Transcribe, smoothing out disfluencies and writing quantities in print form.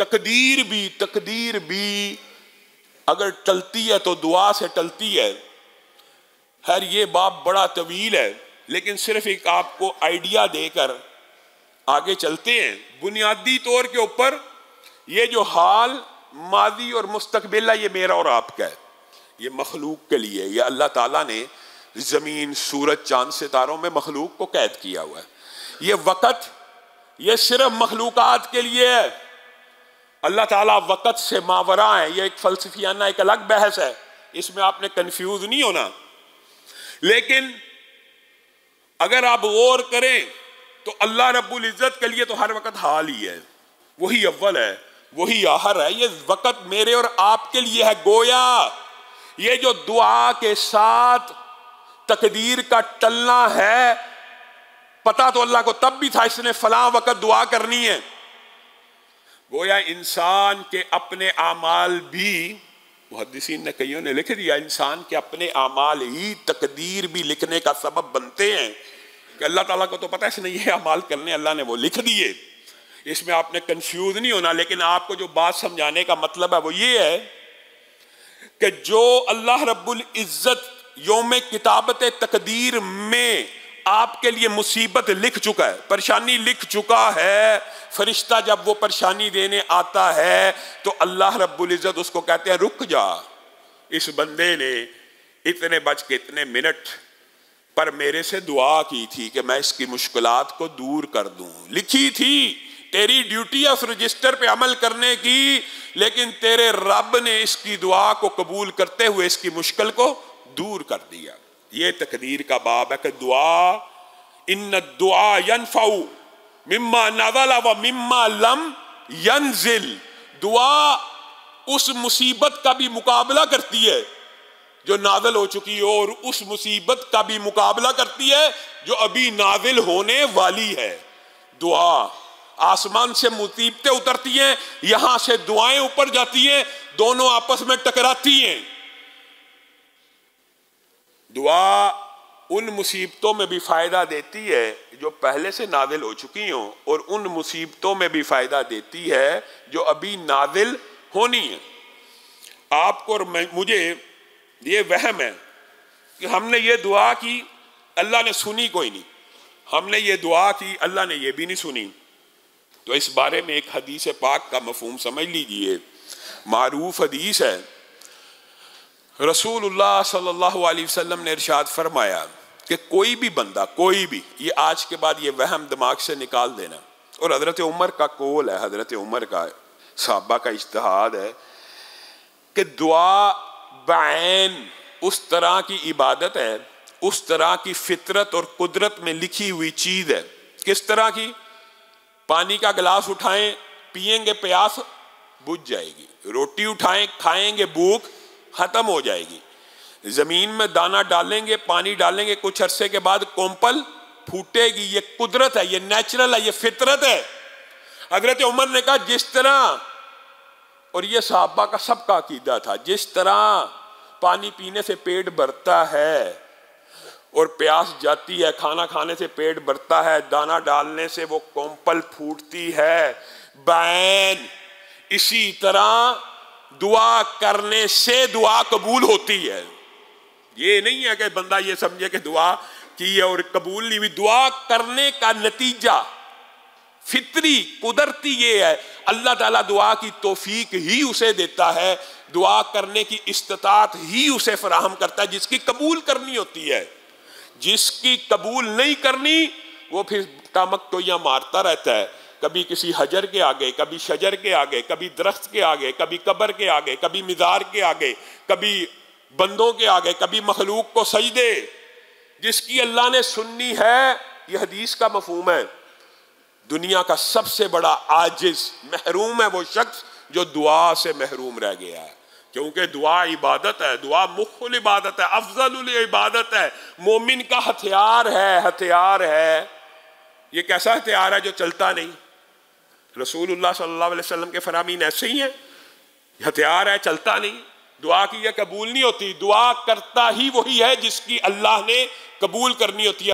تقدیر بھی اگر ٹلتی ہے تو دعا سے ٹلتی ہے. خیر یہ باب بڑا طویل ہے، لیکن صرف ایک آپ کو آئیڈیا دے کر آگے چلتے ہیں. بنیادی طور کے اوپر یہ جو حال ماضی اور مستقبل ہے، یہ میرا اور آپ کا ہے، یہ مخلوق کے لیے. یہ اللہ تعالیٰ نے زمین، سورج، چاند، ستاروں میں مخلوق کو قید کیا ہوا ہے. یہ وقت یہ صرف مخلوقات کے لیے ہے. اللہ تعالیٰ وقت سے ماورا ہے. یہ ایک فلسفیانہ ایک الگ بحث ہے، اس میں آپ نے کنفیوز نہیں ہونا. لیکن اگر آپ غور کریں تو اللہ رب العزت کے لیے تو ہر وقت حال ہی ہے. وہی اول ہے، وہی آخر ہے. یہ وقت میرے اور آپ کے لیے ہے. گویا یہ جو دعا کے ساتھ تقدیر کا ٹلنا ہے، پتہ تو اللہ کو تب بھی تھا اس نے فلاں وقت دعا کرنی ہے. گویا انسان کے اپنے اعمال بھی، محدثین نے کئیوں نے لکھ دیا، انسان کے اپنے اعمال ہی تقدیر بھی لکھنے کا سبب بنتے ہیں. کہ اللہ تعالیٰ کو تو پتہ ہے اس نے یہ اعمال کرنے، اللہ نے وہ لکھ دیے. اس میں آپ نے کنفیوز نہیں ہونا. لیکن آپ کو جو بات سمجھانے کا مطلب ہے وہ یہ ہے کہ جو اللہ رب العزت یوم کتابت تقدیر میں آپ کے لیے مصیبت لکھ چکا ہے، پریشانی لکھ چکا ہے، فرشتہ جب وہ پریشانی دینے آتا ہے تو اللہ رب العزت اس کو کہتے ہیں رک جا، اس بندے نے اتنے بج کے اتنے منٹ پر میرے سے دعا کی تھی کہ میں اس کی مشکلات کو دور کر دوں. لکھی تھی، تیری ڈیوٹی ہے اس رجسٹر پہ عمل کرنے کی، لیکن تیرے رب نے اس کی دعا کو قبول کرتے ہوئے اس کی مشکل کو دور کر دیا. یہ تقدیر کا باب ہے کہ دعا، ان الدعاء ينفع مما نزل و مما لم ينزل. دعا اس مصیبت کا بھی مقابلہ کرتی ہے جو نازل ہو چکی ہو، اور اس مصیبت کا بھی مقابلہ کرتی ہے جو ابھی نازل ہونے والی ہے. دعا، آسمان سے مصیبتیں اترتی ہیں، یہاں سے دعائیں اوپر جاتی ہیں، دونوں آپس میں ٹکراتی ہیں. دعا ان مصیبتوں میں بھی فائدہ دیتی ہے جو پہلے سے نازل ہو چکی ہوں، اور ان مصیبتوں میں بھی فائدہ دیتی ہے جو ابھی نازل ہونی ہے. آپ کو اور مجھے یہ وہم ہے کہ ہم نے یہ دعا کی، اللہ نے سنی کوئی نہیں. ہم نے یہ دعا کی، اللہ نے یہ بھی نہیں سنی. تو اس بارے میں ایک حدیث پاک کا مفہوم سمجھ لیجئے. معروف حدیث ہے، رسول اللہ صلی اللہ علیہ وسلم نے ارشاد فرمایا کہ کوئی بھی بندہ، کوئی بھی، یہ آج کے بعد یہ وہم دماغ سے نکال دینا. اور حضرت عمر کا قول ہے، حضرت عمر کا، صحابہ کا اجتہاد ہے کہ دعا بعین اس طرح کی عبادت ہے، اس طرح کی فطرت اور قدرت میں لکھی ہوئی چیز ہے. کس طرح کی؟ پانی کا گلاس اٹھائیں، پیئیں گے پیاس بجھ جائے گی. روٹی اٹھائیں، کھائیں گے بھوک ختم ہو جائے گی. زمین میں دانہ ڈالیں گے، پانی ڈالیں گے، کچھ عرصے کے بعد کومپل پھوٹے گی. یہ قدرت ہے، یہ نیچرل ہے، یہ فطرت ہے. حضرت عمر نے کہا جس طرح، اور یہ صحابہ کا سب کا عقیدہ تھا، جس طرح پانی پینے سے پیٹ بھرتا ہے اور پیاس جاتی ہے، کھانا کھانے سے پیٹ بھرتا ہے، دانہ ڈالنے سے وہ کومپل پھوٹتی ہے، بعین اسی طرح دعا کرنے سے دعا قبول ہوتی ہے. یہ نہیں ہے کہ بندہ یہ سمجھے کہ دعا کی ہے اور قبول نہیں ہوئی. دعا کرنے کا نتیجہ فطری قدرتی یہ ہے، اللہ تعالیٰ دعا کی توفیق ہی اسے دیتا ہے، دعا کرنے کی استطاعت ہی اسے فراہم کرتا ہے جس کی قبول کرنی ہوتی ہے. جس کی قبول نہیں کرنی وہ پھر ٹامکٹویاں مارتا رہتا ہے، کبھی کسی حجر کے آگے، کبھی شجر کے آگے، کبھی درخت کے آگے، کبھی قبر کے آگے، کبھی مزار کے آگے، کبھی بندوں کے آگے، کبھی مخلوق کو سجدے. جس کی اللہ نے سننی ہے، یہ حدیث کا مفہوم ہے، دنیا کا سب سے بڑا عاجز محروم ہے وہ شخص جو دعا سے محروم رہ گیا ہے. کیونکہ دعا عبادت ہے، دعا مخ العبادت ہے، افضل العبادت ہے، مومن کا ہتھیار ہے. ہتھیار ہے، یہ کیسا ہتھیار ہے جو چلتا نہیں؟ رسول اللہ صلی اللہ علیہ وسلم کے فرامین ایسے ہی ہیں. ہتھیار ہے، چلتا نہیں. دعا کی یہ قبول نہیں ہوتی. دعا کرتا ہی وہی ہے جس کی اللہ نے قبول کرنی ہوتی ہے.